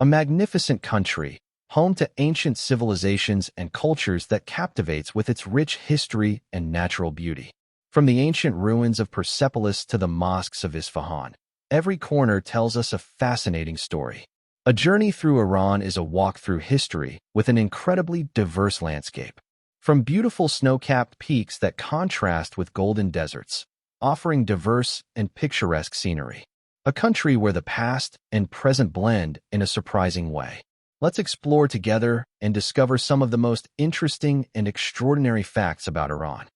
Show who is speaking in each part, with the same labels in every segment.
Speaker 1: a magnificent country, home to ancient civilizations and cultures that captivates with its rich history and natural beauty. From the ancient ruins of Persepolis to the mosques of Isfahan, every corner tells us a fascinating story. A journey through Iran is a walk through history with an incredibly diverse landscape. From beautiful snow-capped peaks that contrast with golden deserts, offering diverse and picturesque scenery. A country where the past and present blend in a surprising way. Let's explore together and discover some of the most interesting and extraordinary facts about Iran.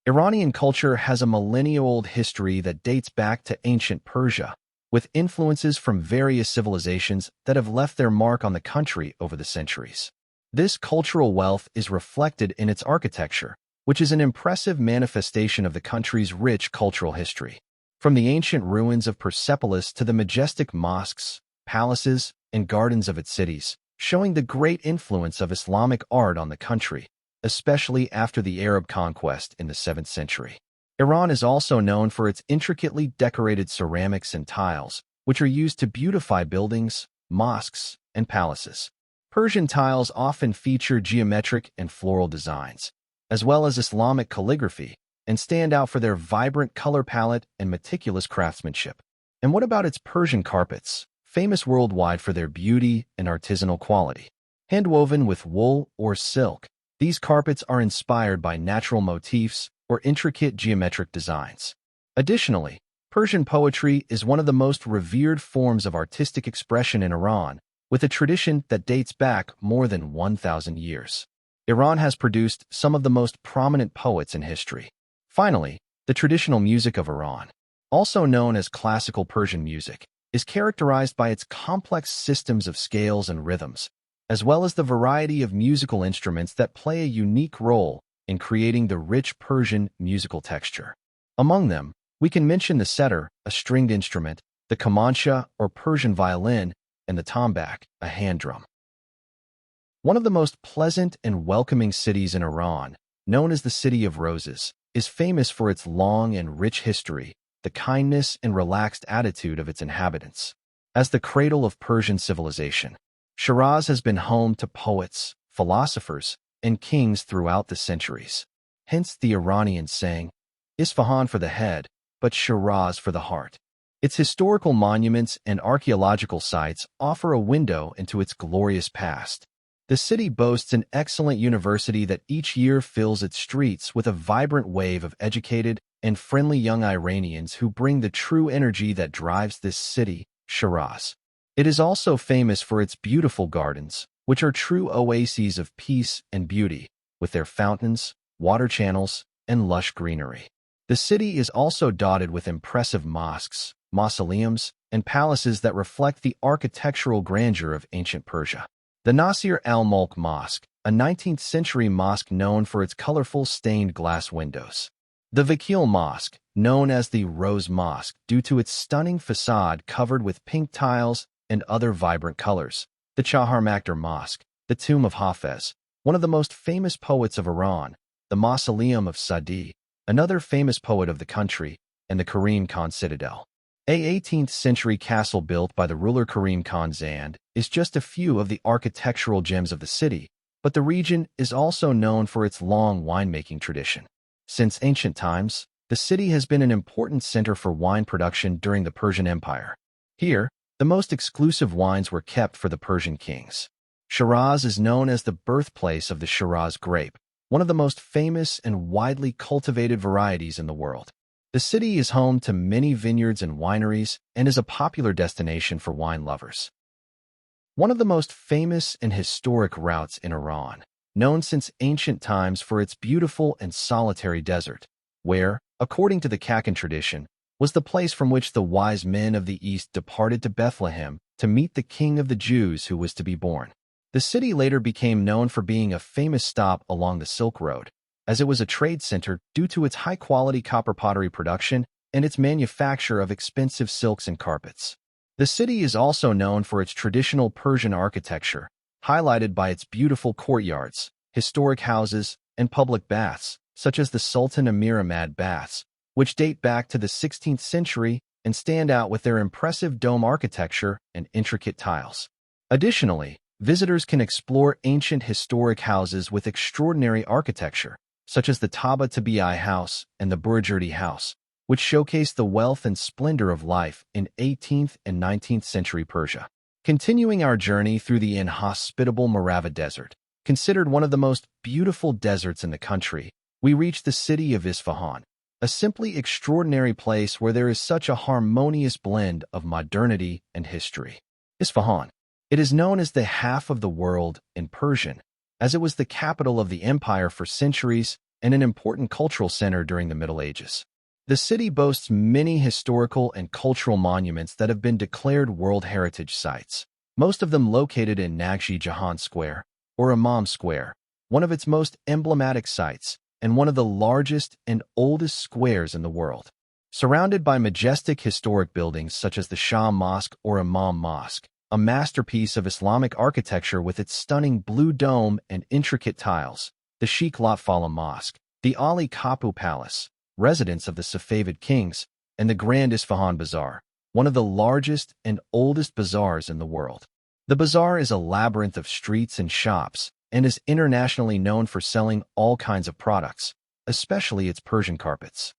Speaker 1: Iranian culture has a millennia-old history that dates back to ancient Persia, with influences from various civilizations that have left their mark on the country over the centuries. This cultural wealth is reflected in its architecture, which is an impressive manifestation of the country's rich cultural history. From the ancient ruins of Persepolis to the majestic mosques, palaces, and gardens of its cities, showing the great influence of Islamic art on the country, especially after the Arab conquest in the 7th century. Iran is also known for its intricately decorated ceramics and tiles, which are used to beautify buildings, mosques, and palaces. Persian tiles often feature geometric and floral designs, as well as Islamic calligraphy, and stand out for their vibrant color palette and meticulous craftsmanship. And what about its Persian carpets, famous worldwide for their beauty and artisanal quality? Handwoven with wool or silk, these carpets are inspired by natural motifs or intricate geometric designs. Additionally, Persian poetry is one of the most revered forms of artistic expression in Iran, with a tradition that dates back more than 1,000 years. Iran has produced some of the most prominent poets in history. Finally, the traditional music of Iran, also known as classical Persian music, is characterized by its complex systems of scales and rhythms, as well as the variety of musical instruments that play a unique role in creating the rich Persian musical texture. Among them, we can mention the setar, a stringed instrument, the kamancha or Persian violin, and the tambak, a hand drum. One of the most pleasant and welcoming cities in Iran, known as the City of Roses, is famous for its long and rich history, the kindness and relaxed attitude of its inhabitants. As the cradle of Persian civilization, Shiraz has been home to poets, philosophers, and kings throughout the centuries. Hence the Iranian saying, Isfahan for the head, but Shiraz for the heart. Its historical monuments and archaeological sites offer a window into its glorious past. The city boasts an excellent university that each year fills its streets with a vibrant wave of educated and friendly young Iranians who bring the true energy that drives this city, Shiraz. It is also famous for its beautiful gardens, which are true oases of peace and beauty, with their fountains, water channels, and lush greenery. The city is also dotted with impressive mosques, mausoleums, and palaces that reflect the architectural grandeur of ancient Persia. The Nasir al-Mulk Mosque, a 19th-century mosque known for its colorful stained glass windows. The Vakil Mosque, known as the Rose Mosque due to its stunning facade covered with pink tiles and other vibrant colors. The Chahar Makhdar Mosque, the tomb of Hafez, one of the most famous poets of Iran, the mausoleum of Saadi, another famous poet of the country, and the Karim Khan Citadel. A 18th-century castle built by the ruler Karim Khan Zand is just a few of the architectural gems of the city, but the region is also known for its long winemaking tradition. Since ancient times, the city has been an important center for wine production during the Persian Empire. Here, the most exclusive wines were kept for the Persian kings. Shiraz is known as the birthplace of the Shiraz grape, one of the most famous and widely cultivated varieties in the world. The city is home to many vineyards and wineries and is a popular destination for wine lovers. One of the most famous and historic routes in Iran, known since ancient times for its beautiful and solitary desert, where, according to the Kashan tradition, was the place from which the wise men of the East departed to Bethlehem to meet the King of the Jews who was to be born. The city later became known for being a famous stop along the Silk Road, as it was a trade center due to its high-quality copper pottery production and its manufacture of expensive silks and carpets. The city is also known for its traditional Persian architecture, highlighted by its beautiful courtyards, historic houses, and public baths, such as the Sultan Amir Ahmad Baths, which date back to the 16th century and stand out with their impressive dome architecture and intricate tiles. Additionally, visitors can explore ancient historic houses with extraordinary architecture, such as the Taba Tabi'i House and the Burjurdi House, which showcase the wealth and splendor of life in 18th and 19th century Persia. Continuing our journey through the inhospitable Morava Desert, considered one of the most beautiful deserts in the country, we reach the city of Isfahan, a simply extraordinary place where there is such a harmonious blend of modernity and history. Isfahan. It is known as the half of the world in Persian, as it was the capital of the empire for centuries and an important cultural center during the Middle Ages. The city boasts many historical and cultural monuments that have been declared World Heritage Sites, most of them located in Nagji Jahan Square, or Imam Square, one of its most emblematic sites and one of the largest and oldest squares in the world. Surrounded by majestic historic buildings such as the Shah Mosque or Imam Mosque, a masterpiece of Islamic architecture with its stunning blue dome and intricate tiles, the Sheikh Lotfallah Mosque, the Ali Kapu Palace, residence of the Safavid kings, and the Grand Isfahan Bazaar, one of the largest and oldest bazaars in the world. The bazaar is a labyrinth of streets and shops and is internationally known for selling all kinds of products, especially its Persian carpets.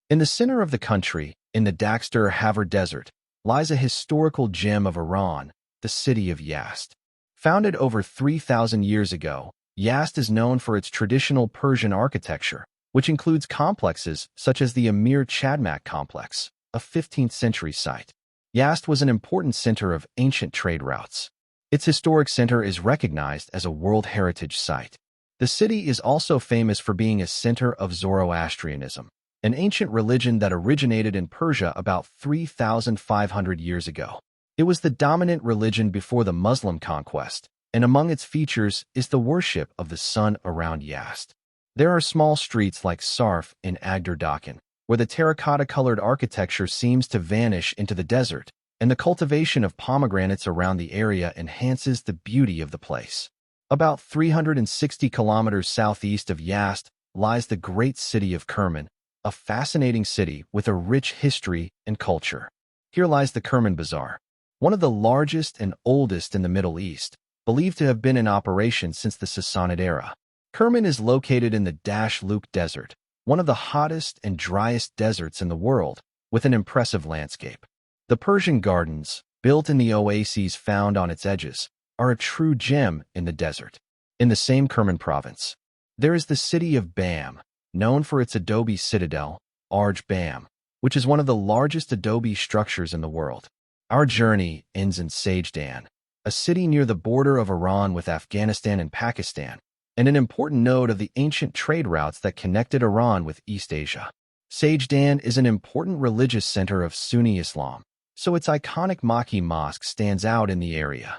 Speaker 1: In the center of the country, in the Dakhstar Havar Desert, lies a historical gem of Iran, the city of Yazd. Founded over 3,000 years ago, Yazd is known for its traditional Persian architecture, which includes complexes such as the Emir Chadmak complex, a 15th century site. Yazd was an important center of ancient trade routes. Its historic center is recognized as a World Heritage Site. The city is also famous for being a center of Zoroastrianism, an ancient religion that originated in Persia about 3,500 years ago. It was the dominant religion before the Muslim conquest, and among its features is the worship of the sun around Yazd. There are small streets like Sarf in Agder Dakan, where the terracotta-colored architecture seems to vanish into the desert, and the cultivation of pomegranates around the area enhances the beauty of the place. About 360 kilometers southeast of Yazd lies the great city of Kerman, a fascinating city with a rich history and culture. Here lies the Kerman Bazaar, one of the largest and oldest in the Middle East, believed to have been in operation since the Sassanid era. Kerman is located in the Dasht-Luk Desert, one of the hottest and driest deserts in the world, with an impressive landscape. The Persian gardens, built in the oases found on its edges, are a true gem in the desert. In the same Kerman province, there is the city of Bam, known for its adobe citadel, Arj Bam, which is one of the largest adobe structures in the world. Our journey ends in Sajdan, a city near the border of Iran with Afghanistan and Pakistan, and an important node of the ancient trade routes that connected Iran with East Asia. Sajdan is an important religious center of Sunni Islam, so its iconic Makki Mosque stands out in the area.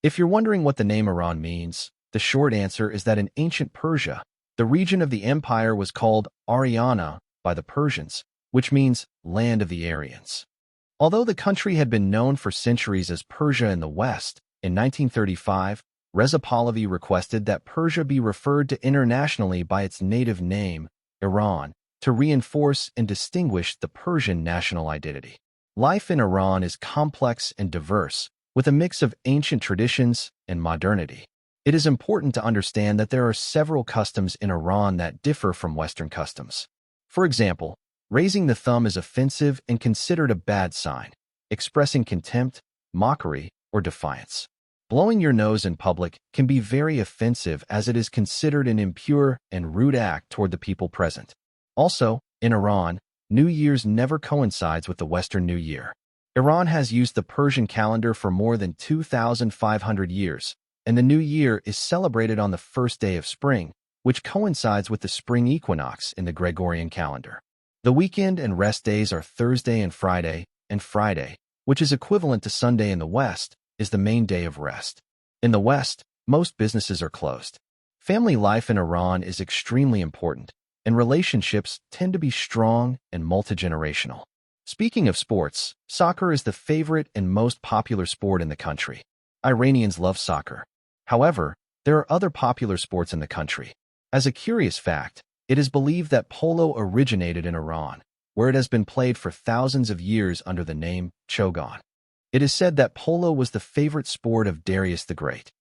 Speaker 1: If you're wondering what the name Iran means, the short answer is that in ancient Persia, the region of the empire was called Aryana by the Persians, which means land of the Aryans. Although the country had been known for centuries as Persia in the West, in 1935, Reza Pahlavi requested that Persia be referred to internationally by its native name, Iran, to reinforce and distinguish the Persian national identity. Life in Iran is complex and diverse, with a mix of ancient traditions and modernity. It is important to understand that there are several customs in Iran that differ from Western customs. For example, raising the thumb is offensive and considered a bad sign, expressing contempt, mockery, or defiance. Blowing your nose in public can be very offensive as it is considered an impure and rude act toward the people present. Also, in Iran, New Year's never coincides with the Western New Year. Iran has used the Persian calendar for more than 2,500 years, and the New Year is celebrated on the first day of spring, which coincides with the spring equinox in the Gregorian calendar. The weekend and rest days are Thursday and Friday, which is equivalent to Sunday in the West, is the main day of rest. In the West, most businesses are closed. Family life in Iran is extremely important, and relationships tend to be strong and multi-generational. Speaking of sports, soccer is the favorite and most popular sport in the country. Iranians love soccer. However, there are other popular sports in the country. As a curious fact, it is believed that polo originated in Iran, where it has been played for thousands of years under the name Chogan. It is said that polo was the favorite sport of Darius the Great.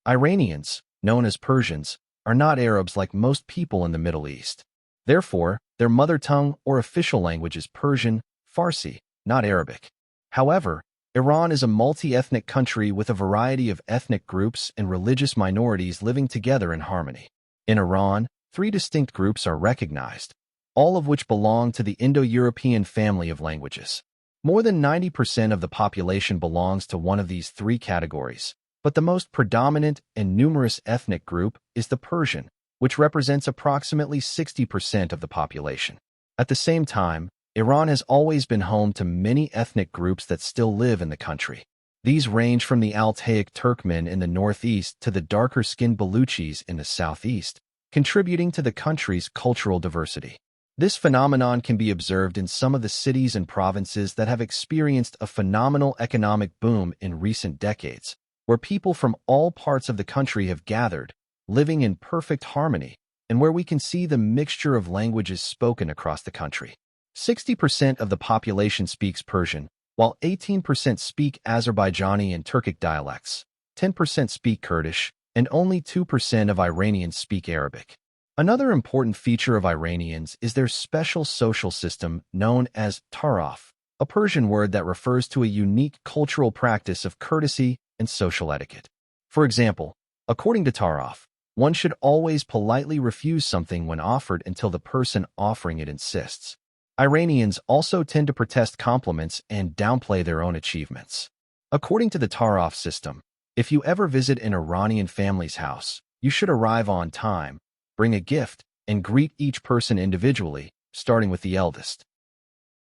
Speaker 1: Iranians, known as Persians, are not Arabs like most people in the Middle East. Therefore, their mother tongue or official language is Persian, Farsi, not Arabic. However, Iran is a multi-ethnic country with a variety of ethnic groups and religious minorities living together in harmony. In Iran, three distinct groups are recognized, all of which belong to the Indo-European family of languages. More than 90% of the population belongs to one of these three categories, but the most predominant and numerous ethnic group is the Persian, which represents approximately 60% of the population. At the same time, Iran has always been home to many ethnic groups that still live in the country. These range from the Altaic Turkmen in the northeast to the darker-skinned Baluchis in the southeast, contributing to the country's cultural diversity. This phenomenon can be observed in some of the cities and provinces that have experienced a phenomenal economic boom in recent decades, where people from all parts of the country have gathered, living in perfect harmony, and where we can see the mixture of languages spoken across the country. 60% of the population speaks Persian, while 18% speak Azerbaijani and Turkic dialects, 10% speak Kurdish, and only 2% of Iranians speak Arabic. Another important feature of Iranians is their special social system known as taraf, a Persian word that refers to a unique cultural practice of courtesy and social etiquette. For example, according to taraf, one should always politely refuse something when offered until the person offering it insists. Iranians also tend to protest compliments and downplay their own achievements. According to the taraf system, if you ever visit an Iranian family's house, you should arrive on time, bring a gift, and greet each person individually, starting with the eldest.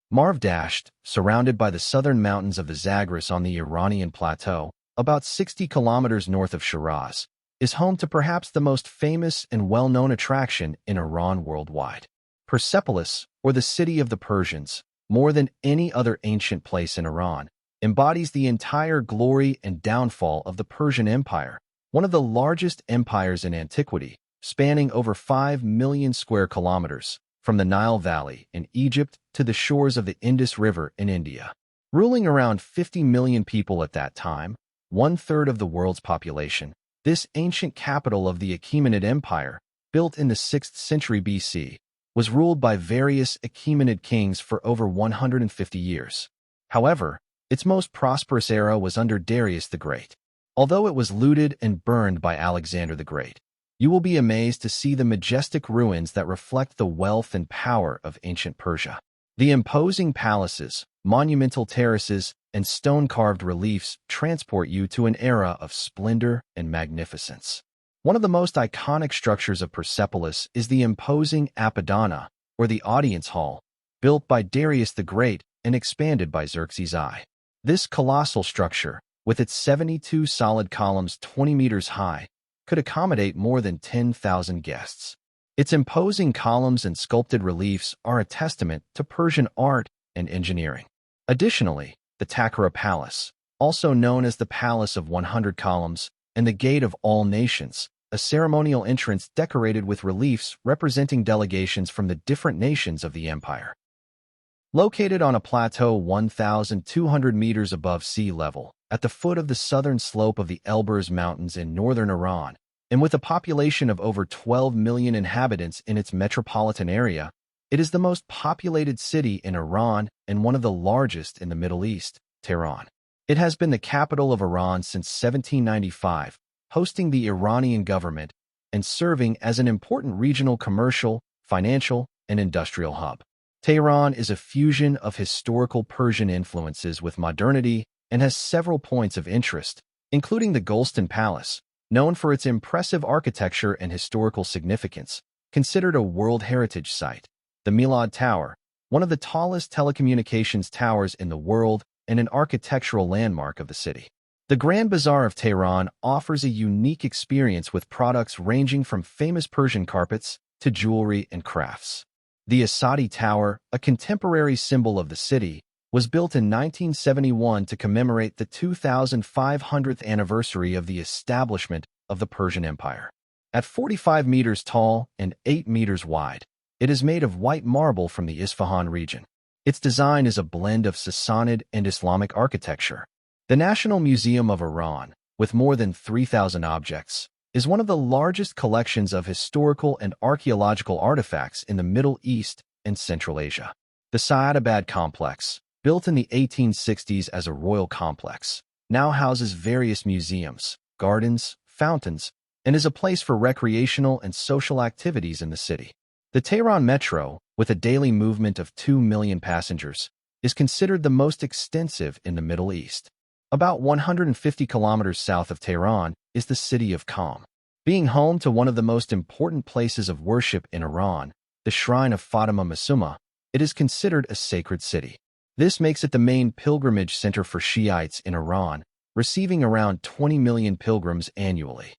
Speaker 1: Marv-Dasht, surrounded by the southern mountains of the Zagros on the Iranian plateau, about 60 kilometers north of Shiraz, is home to perhaps the most famous and well-known attraction in Iran worldwide. Persepolis, or the city of the Persians, more than any other ancient place in Iran, embodies the entire glory and downfall of the Persian Empire, one of the largest empires in antiquity, spanning over 5 million square kilometers, from the Nile Valley in Egypt to the shores of the Indus River in India. Ruling around 50 million people at that time, one-third of the world's population, this ancient capital of the Achaemenid Empire, built in the 6th century BC, was ruled by various Achaemenid kings for over 150 years. However, its most prosperous era was under Darius the Great. Although it was looted and burned by Alexander the Great, you will be amazed to see the majestic ruins that reflect the wealth and power of ancient Persia. The imposing palaces, monumental terraces, and stone-carved reliefs transport you to an era of splendor and magnificence. One of the most iconic structures of Persepolis is the imposing Apadana, or the audience hall, built by Darius the Great and expanded by Xerxes I. This colossal structure, with its 72 solid columns 20 meters high, could accommodate more than 10,000 guests. Its imposing columns and sculpted reliefs are a testament to Persian art and engineering. Additionally, the Takara Palace, also known as the Palace of 100 Columns, and the Gate of All Nations, a ceremonial entrance decorated with reliefs representing delegations from the different nations of the empire. Located on a plateau 1,200 meters above sea level, at the foot of the southern slope of the Elburz Mountains in northern Iran, and with a population of over 12 million inhabitants in its metropolitan area, it is the most populated city in Iran and one of the largest in the Middle East, Tehran. It has been the capital of Iran since 1795, hosting the Iranian government and serving as an important regional commercial, financial, and industrial hub. Tehran is a fusion of historical Persian influences with modernity and has several points of interest, including the Golestan Palace, known for its impressive architecture and historical significance, considered a World Heritage Site, the Milad Tower, one of the tallest telecommunications towers in the world and an architectural landmark of the city. The Grand Bazaar of Tehran offers a unique experience with products ranging from famous Persian carpets to jewelry and crafts. The Saadi Tower, a contemporary symbol of the city, was built in 1971 to commemorate the 2500th anniversary of the establishment of the Persian Empire. At 45 meters tall and 8 meters wide, it is made of white marble from the Isfahan region. Its design is a blend of Sassanid and Islamic architecture. The National Museum of Iran, with more than 3,000 objects, is one of the largest collections of historical and archaeological artifacts in the Middle East and Central Asia. The Saadabad complex, built in the 1860s as a royal complex, now houses various museums, gardens, fountains, and is a place for recreational and social activities in the city. The Tehran Metro, with a daily movement of 2 million passengers, is considered the most extensive in the Middle East. About 150 kilometers south of Tehran is the city of Qom. Being home to one of the most important places of worship in Iran, the Shrine of Fatima Masuma, it is considered a sacred city. This makes it the main pilgrimage center for Shiites in Iran, receiving around 20 million pilgrims annually.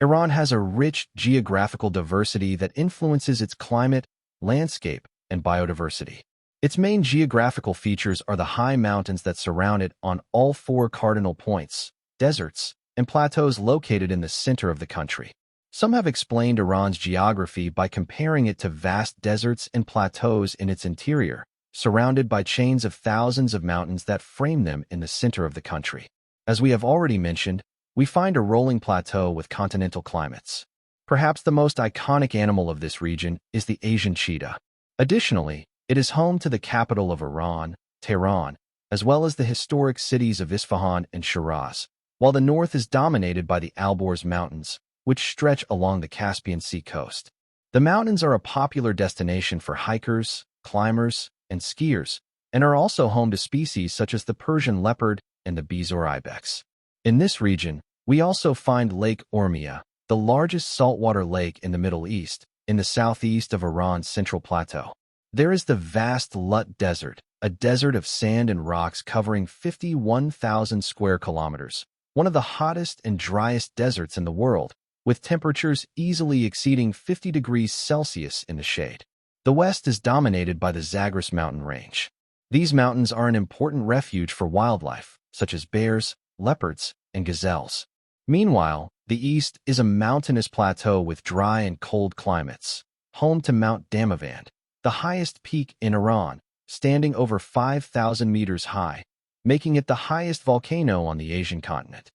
Speaker 1: Iran has a rich geographical diversity that influences its climate, landscape, and biodiversity. Its main geographical features are the high mountains that surround it on all 4 cardinal points, deserts, and plateaus located in the center of the country. Some have explained Iran's geography by comparing it to vast deserts and plateaus in its interior, surrounded by chains of thousands of mountains that frame them in the center of the country. As we have already mentioned, we find a rolling plateau with continental climates. Perhaps the most iconic animal of this region is the Asian cheetah. Additionally, it is home to the capital of Iran, Tehran, as well as the historic cities of Isfahan and Shiraz, while the north is dominated by the Alborz Mountains, which stretch along the Caspian Sea coast. The mountains are a popular destination for hikers, climbers, and skiers, and are also home to species such as the Persian leopard and the Bezoar ibex. In this region, we also find Lake Urmia, the largest saltwater lake in the Middle East, in the southeast of Iran's central plateau. There is the vast Lut Desert, a desert of sand and rocks covering 51,000 square kilometers, one of the hottest and driest deserts in the world, with temperatures easily exceeding 50 degrees Celsius in the shade. The west is dominated by the Zagros mountain range. These mountains are an important refuge for wildlife, such as bears, leopards, and gazelles. Meanwhile, the east is a mountainous plateau with dry and cold climates, home to Mount Damavand, the highest peak in Iran, standing over 5,000 meters high, making it the highest volcano on the Asian continent.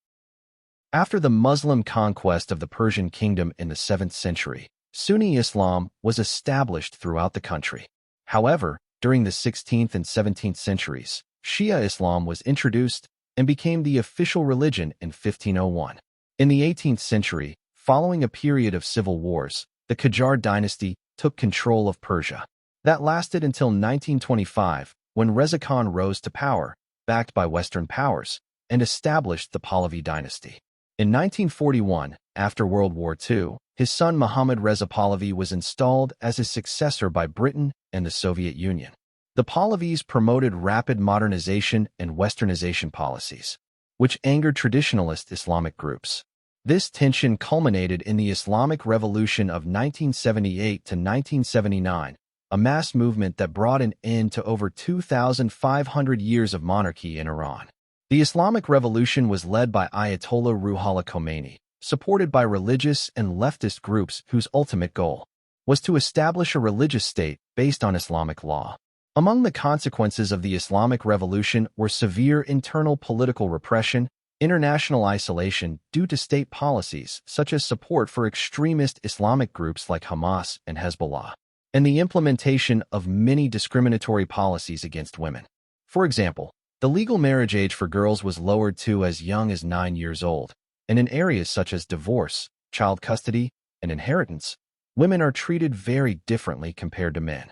Speaker 1: After the Muslim conquest of the Persian kingdom in the 7th century, Sunni Islam was established throughout the country. However, during the 16th and 17th centuries, Shia Islam was introduced and became the official religion in 1501. In the 18th century, following a period of civil wars, the Qajar dynasty took control of Persia. That lasted until 1925, when Reza Khan rose to power, backed by Western powers, and established the Pahlavi dynasty. In 1941, after World War II, his son Mohammad Reza Pahlavi was installed as his successor by Britain and the Soviet Union. The Pahlavis promoted rapid modernization and westernization policies, which angered traditionalist Islamic groups. This tension culminated in the Islamic Revolution of 1978 to 1979, a mass movement that brought an end to over 2,500 years of monarchy in Iran. The Islamic Revolution was led by Ayatollah Ruhollah Khomeini, supported by religious and leftist groups whose ultimate goal was to establish a religious state based on Islamic law. Among the consequences of the Islamic Revolution were severe internal political repression, international isolation due to state policies such as support for extremist Islamic groups like Hamas and Hezbollah, and the implementation of many discriminatory policies against women. For example, the legal marriage age for girls was lowered to as young as 9 years old, and in areas such as divorce, child custody, and inheritance, women are treated very differently compared to men.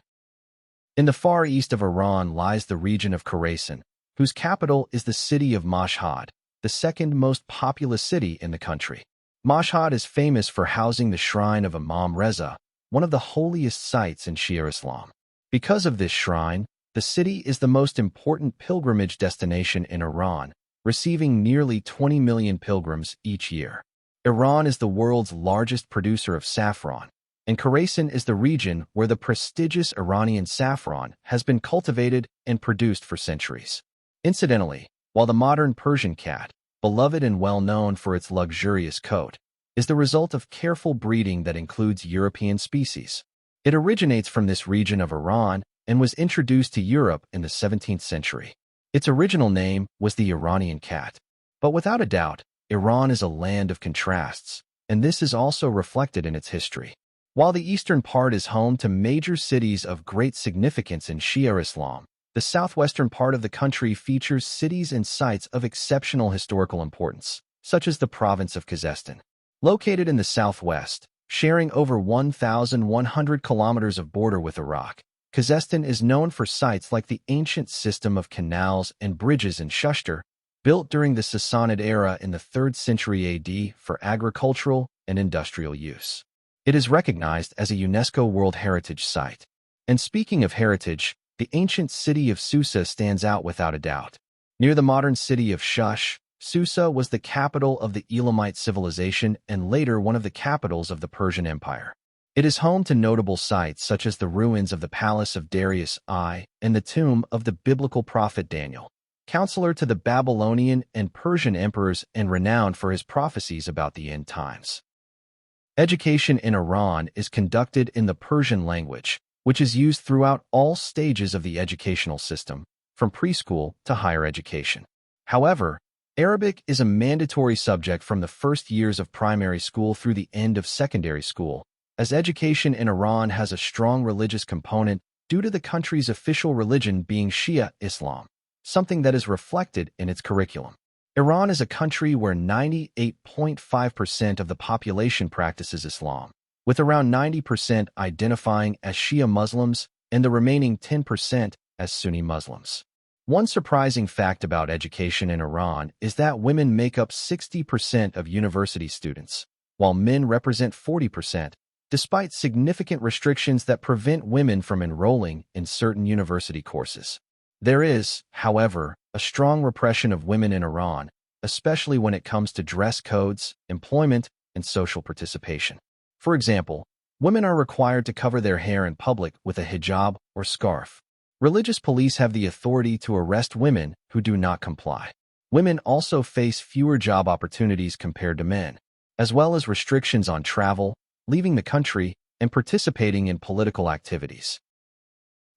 Speaker 1: In the far east of Iran lies the region of Khorasan, whose capital is the city of Mashhad, the second most populous city in the country. Mashhad is famous for housing the shrine of Imam Reza, one of the holiest sites in Shia Islam. Because of this shrine, the city is the most important pilgrimage destination in Iran, receiving nearly 20 million pilgrims each year. Iran is the world's largest producer of saffron, and Khorasan is the region where the prestigious Iranian saffron has been cultivated and produced for centuries. Incidentally, while the modern Persian cat, beloved and well known for its luxurious coat, is the result of careful breeding that includes European species, it originates from this region of Iran and was introduced to Europe in the 17th century. Its original name was the Iranian cat. But without a doubt, Iran is a land of contrasts, and this is also reflected in its history. While the eastern part is home to major cities of great significance in Shia Islam, the southwestern part of the country features cities and sites of exceptional historical importance, such as the province of Khuzestan. Located in the southwest, sharing over 1,100 kilometers of border with Iraq, Khuzestan is known for sites like the ancient system of canals and bridges in Shushtar, built during the Sassanid era in the 3rd century AD for agricultural and industrial use. It is recognized as a UNESCO World Heritage Site. And speaking of heritage, the ancient city of Susa stands out without a doubt. Near the modern city of Shush, Susa was the capital of the Elamite civilization and later one of the capitals of the Persian Empire. It is home to notable sites such as the ruins of the palace of Darius I and the tomb of the biblical prophet Daniel, counselor to the Babylonian and Persian emperors and renowned for his prophecies about the end times. Education in Iran is conducted in the Persian language, which is used throughout all stages of the educational system, from preschool to higher education. However, Arabic is a mandatory subject from the first years of primary school through the end of secondary school, as education in Iran has a strong religious component due to the country's official religion being Shia Islam, something that is reflected in its curriculum. Iran is a country where 98.5% of the population practices Islam, with around 90% identifying as Shia Muslims and the remaining 10% as Sunni Muslims. One surprising fact about education in Iran is that women make up 60% of university students, while men represent 40%, despite significant restrictions that prevent women from enrolling in certain university courses. There is, however, a strong repression of women in Iran, especially when it comes to dress codes, employment, and social participation. For example, women are required to cover their hair in public with a hijab or scarf. Religious police have the authority to arrest women who do not comply. Women also face fewer job opportunities compared to men, as well as restrictions on travel, leaving the country, and participating in political activities.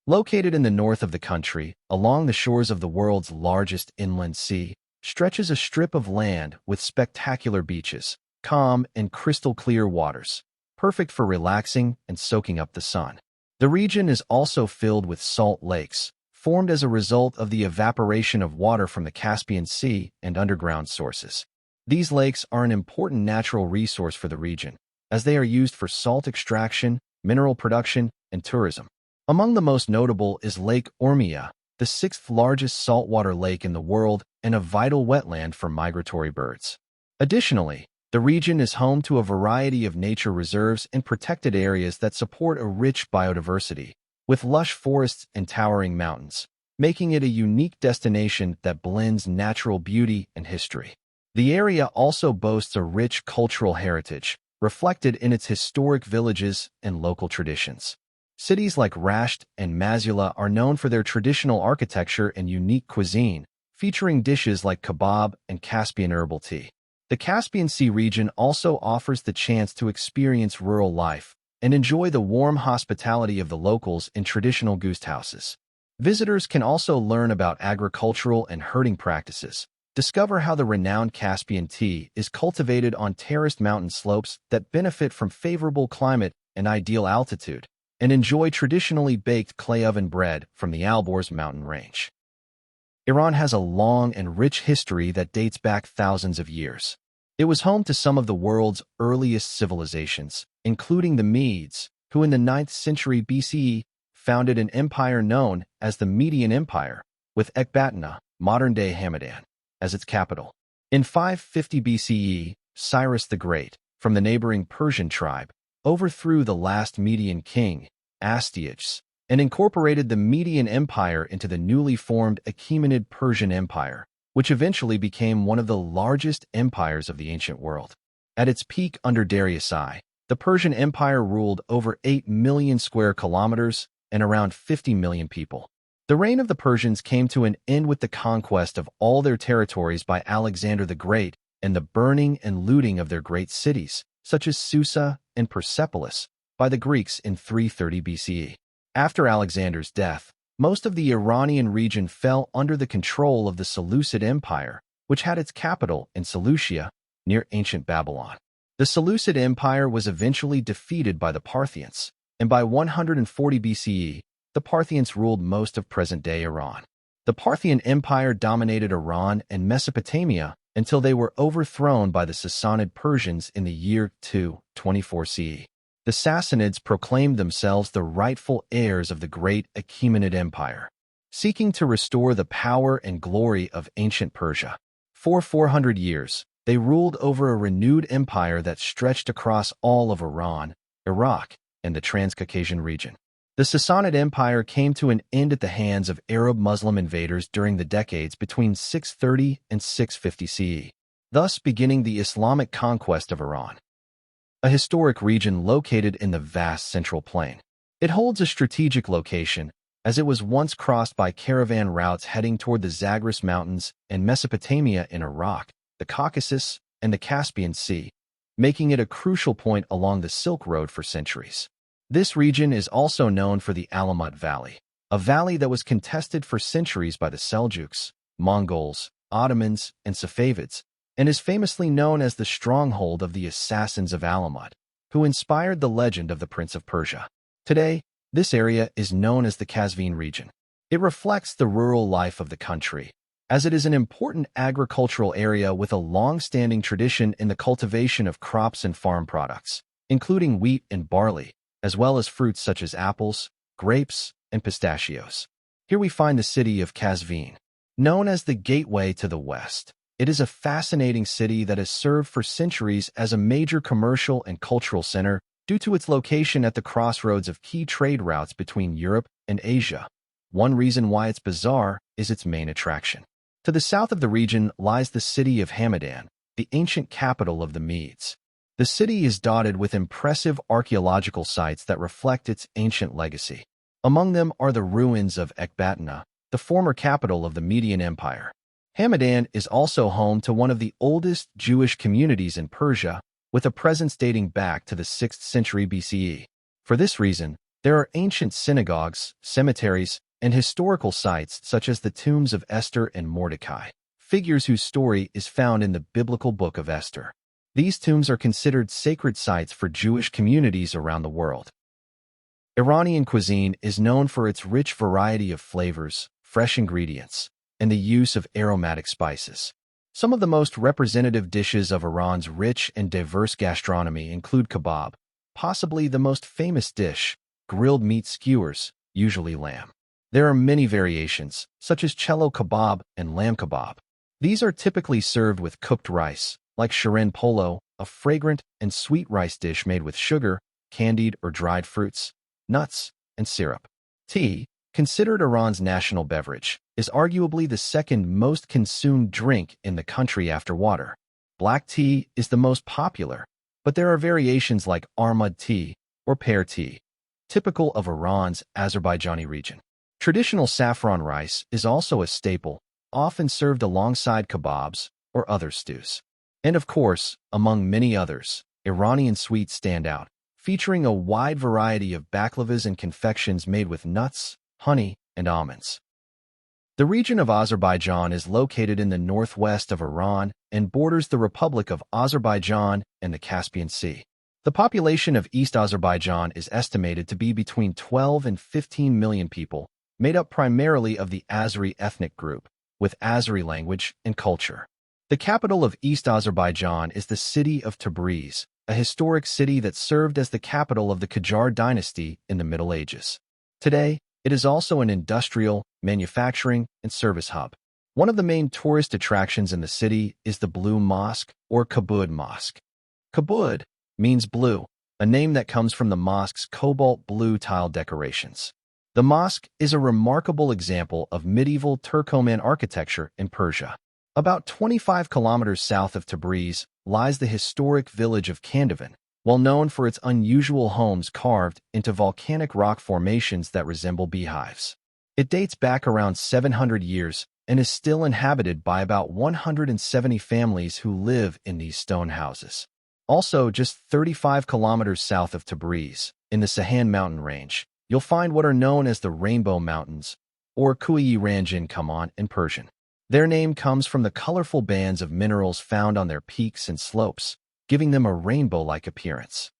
Speaker 1: Located in the north of the country, along the shores of the world's largest inland sea, stretches a strip of land with spectacular beaches, calm and crystal-clear waters, perfect for relaxing and soaking up the sun. The region is also filled with salt lakes, formed as a result of the evaporation of water from the Caspian Sea and underground sources. These lakes are an important natural resource for the region, as they are used for salt extraction, mineral production, and tourism. Among the most notable is Lake Urmia, the sixth largest saltwater lake in the world and a vital wetland for migratory birds. Additionally, the region is home to a variety of nature reserves and protected areas that support a rich biodiversity, with lush forests and towering mountains, making it a unique destination that blends natural beauty and history. The area also boasts a rich cultural heritage, reflected in its historic villages and local traditions. Cities like Rasht and Masula are known for their traditional architecture and unique cuisine, featuring dishes like kebab and Caspian herbal tea. The Caspian Sea region also offers the chance to experience rural life and enjoy the warm hospitality of the locals in traditional guest houses. Visitors can also learn about agricultural and herding practices, discover how the renowned Caspian tea is cultivated on terraced mountain slopes that benefit from favorable climate and ideal altitude, and enjoy traditionally baked clay oven bread from the Alborz mountain range. Iran has a long and rich history that dates back thousands of years. It was home to some of the world's earliest civilizations, including the Medes, who in the 9th century BCE founded an empire known as the Median Empire, with Ecbatana, modern-day Hamadan, as its capital. In 550 BCE, Cyrus the Great, from the neighboring Persian tribe, overthrew the last Median king, Astyages, and incorporated the Median Empire into the newly formed Achaemenid Persian Empire, which eventually became one of the largest empires of the ancient world. At its peak under Darius I, the Persian Empire ruled over 8 million square kilometers and around 50 million people. The reign of the Persians came to an end with the conquest of all their territories by Alexander the Great and the burning and looting of their great cities, such as Susa and Persepolis, by the Greeks in 330 BCE. After Alexander's death, most of the Iranian region fell under the control of the Seleucid Empire, which had its capital in Seleucia, near ancient Babylon. The Seleucid Empire was eventually defeated by the Parthians, and by 140 BCE, the Parthians ruled most of present-day Iran. The Parthian Empire dominated Iran and Mesopotamia until they were overthrown by the Sassanid Persians in the year 224 CE. The Sassanids proclaimed themselves the rightful heirs of the great Achaemenid Empire, seeking to restore the power and glory of ancient Persia. For 400 years, they ruled over a renewed empire that stretched across all of Iran, Iraq, and the Transcaucasian region. The Sassanid Empire came to an end at the hands of Arab Muslim invaders during the decades between 630 and 650 CE, thus beginning the Islamic conquest of Iran, a historic region located in the vast Central Plain. It holds a strategic location, as it was once crossed by caravan routes heading toward the Zagros Mountains and Mesopotamia in Iraq, the Caucasus, and the Caspian Sea, making it a crucial point along the Silk Road for centuries. This region is also known for the Alamout Valley, a valley that was contested for centuries by the Seljuks, Mongols, Ottomans, and Safavids, and is famously known as the stronghold of the assassins of Alamout, who inspired the legend of the Prince of Persia. Today, this area is known as the Qazvin region. It reflects the rural life of the country, as it is an important agricultural area with a long-standing tradition in the cultivation of crops and farm products, including wheat and barley, as well as fruits such as apples, grapes, and pistachios. Here we find the city of Qazvin, known as the Gateway to the West. It is a fascinating city that has served for centuries as a major commercial and cultural center due to its location at the crossroads of key trade routes between Europe and Asia. One reason why it's bizarre is its main attraction. To the south of the region lies the city of Hamadan, the ancient capital of the Medes. The city is dotted with impressive archaeological sites that reflect its ancient legacy. Among them are the ruins of Ecbatana, the former capital of the Median Empire. Hamadan is also home to one of the oldest Jewish communities in Persia, with a presence dating back to the 6th century BCE. For this reason, there are ancient synagogues, cemeteries, and historical sites such as the tombs of Esther and Mordecai, figures whose story is found in the biblical book of Esther. These tombs are considered sacred sites for Jewish communities around the world. Iranian cuisine is known for its rich variety of flavors, fresh ingredients, and the use of aromatic spices. Some of the most representative dishes of Iran's rich and diverse gastronomy include kebab, possibly the most famous dish, grilled meat skewers, usually lamb. There are many variations, such as cello kebab and lamb kebab. These are typically served with cooked rice, like shirin polo, a fragrant and sweet rice dish made with sugar, candied or dried fruits, nuts, and syrup. Tea, considered Iran's national beverage, is arguably the second most consumed drink in the country after water. Black tea is the most popular, but there are variations like armud tea or pear tea, typical of Iran's Azerbaijani region. Traditional saffron rice is also a staple, often served alongside kebabs or other stews. And of course, among many others, Iranian sweets stand out, featuring a wide variety of baklavas and confections made with nuts, honey, and almonds. The region of Azerbaijan is located in the northwest of Iran and borders the Republic of Azerbaijan and the Caspian Sea. The population of East Azerbaijan is estimated to be between 12 and 15 million people, made up primarily of the Azeri ethnic group, with Azeri language and culture. The capital of East Azerbaijan is the city of Tabriz, a historic city that served as the capital of the Qajar dynasty in the Middle Ages. Today, it is also an industrial, manufacturing, and service hub. One of the main tourist attractions in the city is the Blue Mosque, or Kabud Mosque. Kabud means blue, a name that comes from the mosque's cobalt blue tile decorations. The mosque is a remarkable example of medieval Turkoman architecture in Persia. About 25 kilometers south of Tabriz lies the historic village of Kandavan, well known for its unusual homes carved into volcanic rock formations that resemble beehives. It dates back around 700 years and is still inhabited by about 170 families who live in these stone houses. Also, just 35 kilometers south of Tabriz, in the Sahan mountain range, you'll find what are known as the Rainbow Mountains, or Kuyi-Ranjin Kaman in Persian. Their name comes from the colorful bands of minerals found on their peaks and slopes, giving them a rainbow-like appearance.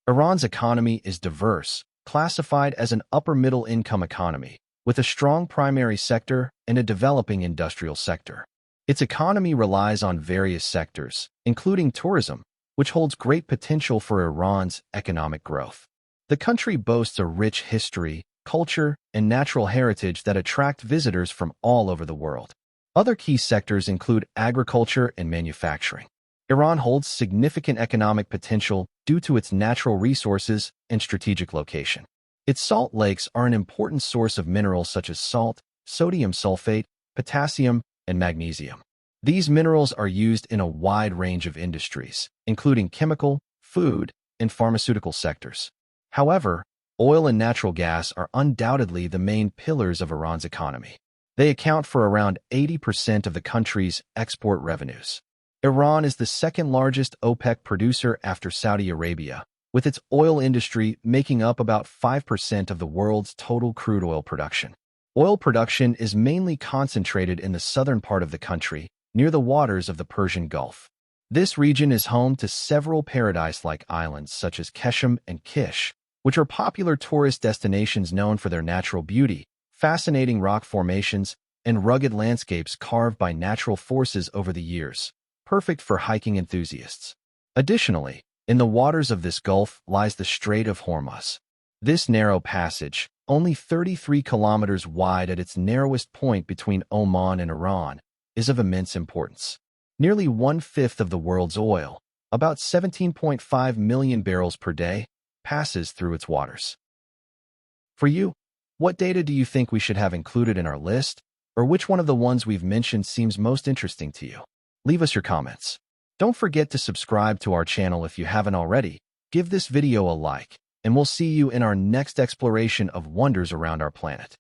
Speaker 1: Iran's economy is diverse, classified as an upper-middle-income economy, with a strong primary sector and a developing industrial sector. Its economy relies on various sectors, including tourism, which holds great potential for Iran's economic growth. The country boasts a rich history, culture, and natural heritage that attract visitors from all over the world. Other key sectors include agriculture and manufacturing. Iran holds significant economic potential due to its natural resources and strategic location. Its salt lakes are an important source of minerals such as salt, sodium sulfate, potassium, and magnesium. These minerals are used in a wide range of industries, including chemical, food, and pharmaceutical sectors. However, oil and natural gas are undoubtedly the main pillars of Iran's economy. They account for around 80% of the country's export revenues. Iran is the second largest OPEC producer after Saudi Arabia, with its oil industry making up about 5% of the world's total crude oil production. Oil production is mainly concentrated in the southern part of the country, near the waters of the Persian Gulf. This region is home to several paradise-like islands such as Kashan and Kish, which are popular tourist destinations known for their natural beauty, fascinating rock formations, and rugged landscapes carved by natural forces over the years, perfect for hiking enthusiasts. Additionally, in the waters of this gulf lies the Strait of Hormuz. This narrow passage, only 33 kilometers wide at its narrowest point between Oman and Iran, is of immense importance. Nearly one-fifth of the world's oil, about 17.5 million barrels per day, passes through its waters. For you, what data do you think we should have included in our list, or which one of the ones we've mentioned seems most interesting to you? Leave us your comments. Don't forget to subscribe to our channel if you haven't already, give this video a like, and we'll see you in our next exploration of wonders around our planet.